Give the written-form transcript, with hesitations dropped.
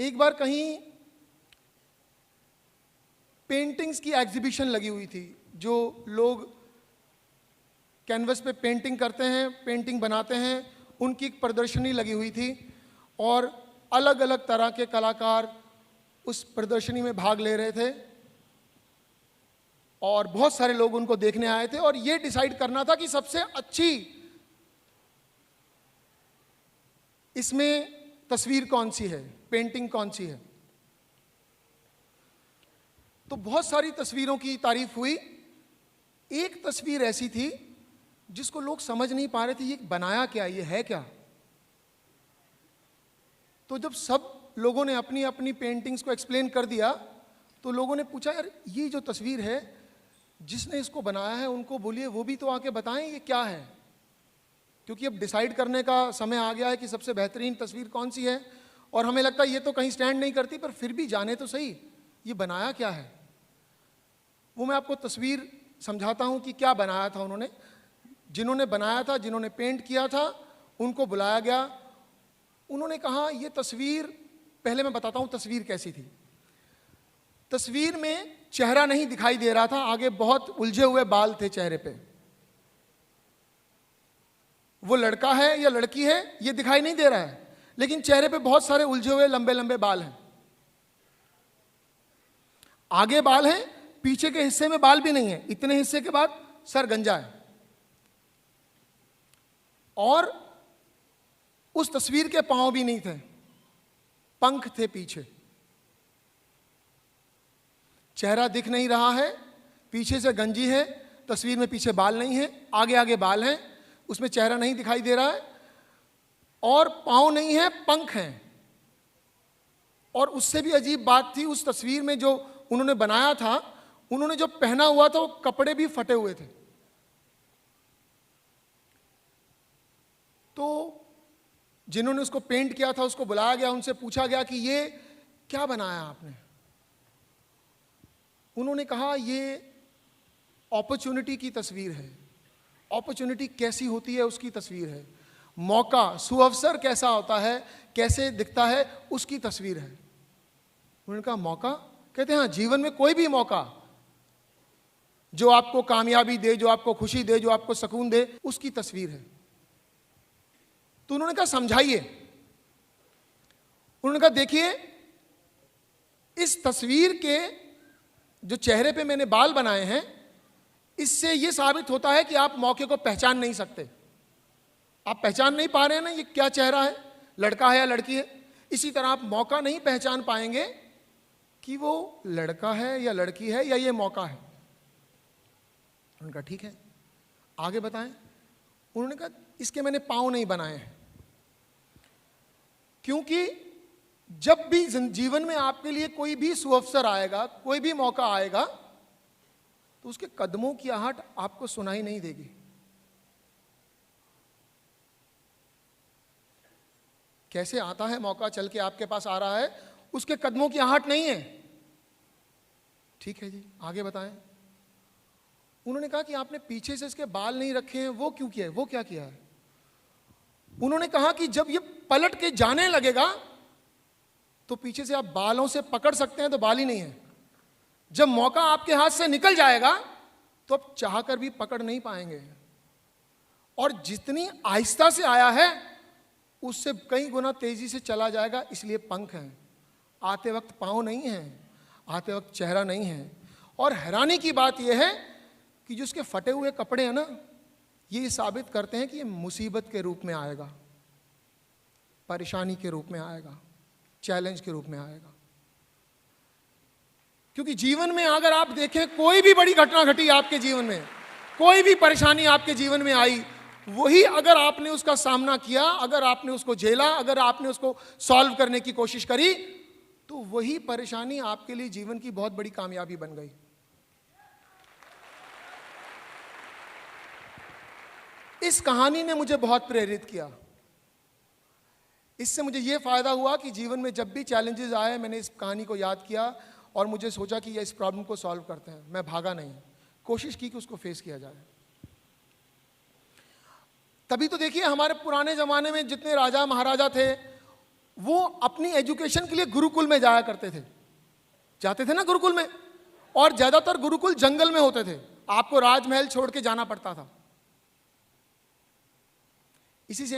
एक बार कहीं पेंटिंग्स की एग्जीबिशन लगी हुई थी। जो लोग कैनवस पे पेंटिंग करते हैं, पेंटिंग बनाते हैं, उनकी एक प्रदर्शनी लगी हुई थी और अलग अलग तरह के कलाकार उस प्रदर्शनी में भाग ले रहे थे और बहुत सारे लोग उनको देखने आए थे और ये डिसाइड करना था कि सबसे अच्छी इसमें तस्वीर कौन सी है, पेंटिंग कौन सी है। तो बहुत सारी तस्वीरों की तारीफ हुई। एक तस्वीर ऐसी थी जिसको लोग समझ नहीं पा रहे थे, ये बनाया क्या, ये है क्या। तो जब सब लोगों ने अपनी अपनी पेंटिंग्स को एक्सप्लेन कर दिया तो लोगों ने पूछा, यार ये जो तस्वीर है जिसने इसको बनाया है उनको बोलिए वो भी तो आके बताएं ये क्या है, क्योंकि अब डिसाइड करने का समय आ गया है कि सबसे बेहतरीन तस्वीर कौन सी है। और हमें लगता है ये तो कहीं स्टैंड नहीं करती, पर फिर भी जाने तो सही ये बनाया क्या है। वो मैं आपको तस्वीर समझाता हूं कि क्या बनाया था उन्होंने। जिन्होंने बनाया था, जिन्होंने पेंट किया था, उनको बुलाया गया। उन्होंने कहा ये तस्वीर, पहले मैं बताता हूं तस्वीर कैसी थी। तस्वीर में चेहरा नहीं दिखाई दे रहा था, आगे बहुत उलझे हुए बाल थे चेहरे पे। वो लड़का है या लड़की है ये दिखाई नहीं दे रहा है, लेकिन चेहरे पे बहुत सारे उलझे हुए लंबे लंबे बाल हैं। आगे बाल हैं, पीछे के हिस्से में बाल भी नहीं है, इतने हिस्से के बाद सर गंजा है। और उस तस्वीर के पांव भी नहीं थे, पंख थे पीछे। चेहरा दिख नहीं रहा है, पीछे से गंजी है, तस्वीर में पीछे बाल नहीं है, आगे आगे बाल हैं, उसमें चेहरा नहीं दिखाई दे रहा है और पांव नहीं है, पंख हैं। और उससे भी अजीब बात थी, उस तस्वीर में जो उन्होंने बनाया था, उन्होंने जो पहना हुआ था वो कपड़े भी फटे हुए थे। तो जिन्होंने उसको पेंट किया था उसको बुलाया गया, उनसे पूछा गया कि ये क्या बनाया आपने। उन्होंने कहा ये अपॉर्चुनिटी की तस्वीर है। अपॉर्चुनिटी कैसी होती है उसकी तस्वीर है, मौका, सुअवसर कैसा होता है, कैसे दिखता है उसकी तस्वीर है। उन्होंने कहा मौका, कहते हैं हाँ, जीवन में कोई भी मौका जो आपको कामयाबी दे, जो आपको खुशी दे, जो आपको सुकून दे, उसकी तस्वीर है। तो उन्होंने कहा समझाइए। उन्होंने कहा देखिए, इस तस्वीर के जो चेहरे पे मैंने बाल बनाए हैं, इससे यह साबित होता है कि आप मौके को पहचान नहीं सकते। आप पहचान नहीं पा रहे हैं ना ये क्या चेहरा है, लड़का है या लड़की है। इसी तरह आप मौका नहीं पहचान पाएंगे कि वो लड़का है या लड़की है या ये मौका है। उन्होंने कहा ठीक है, आगे बताएं। उन्होंने कहा इसके मैंने पांव नहीं बनाए हैं, क्योंकि जब भी जीवन में आपके लिए कोई भी सुअवसर आएगा, कोई भी मौका आएगा, तो उसके कदमों की आहट आपको सुनाई नहीं देगी। कैसे आता है मौका, चल के आपके पास आ रहा है, उसके कदमों की आहट नहीं है। ठीक है जी, आगे बताएं। उन्होंने कहा कि आपने पीछे से इसके बाल नहीं रखे हैं, वो क्यों किया है, वो क्या किया है। उन्होंने कहा कि जब ये पलट के जाने लगेगा तो पीछे से आप बालों से पकड़ सकते हैं तो बाल ही नहीं है। जब मौका आपके हाथ से निकल जाएगा तो आप चाहकर भी पकड़ नहीं पाएंगे। और जितनी आहिस्ता से आया है उससे कई गुना तेजी से चला जाएगा, इसलिए पंख हैं। आते वक्त पांव नहीं हैं, आते वक्त चेहरा नहीं है। और हैरानी की बात यह है कि जो उसके फटे हुए कपड़े हैं ना, ये साबित करते हैं कि ये मुसीबत के रूप में आएगा, परेशानी के रूप में आएगा, चैलेंज के रूप में आएगा। क्योंकि जीवन में अगर आप देखें, कोई भी बड़ी घटना घटी आपके जीवन में, कोई भी परेशानी आपके जीवन में आई, वही अगर आपने उसका सामना किया, अगर आपने उसको झेला, अगर आपने उसको सॉल्व करने की कोशिश करी, तो वही परेशानी आपके लिए जीवन की बहुत बड़ी कामयाबी बन गई। इस कहानी ने मुझे बहुत प्रेरित किया। इससे मुझे यह फायदा हुआ कि जीवन में जब भी चैलेंजेस आए, मैंने इस कहानी को याद किया और मुझे सोचा कि इस प्रॉब्लम को सॉल्व करते हैं। मैं भागा नहीं, कोशिश की कि उसको फेस किया जाए। तभी तो देखिए, हमारे पुराने जमाने में जितने राजा महाराजा थे, वो अपनी एजुकेशन के लिए गुरुकुल में जाया करते थे, जाते थे ना गुरुकुल में, और ज्यादातर गुरुकुल जंगल में होते थे, आपको राजमहल छोड़ के जाना पड़ता था। इसी से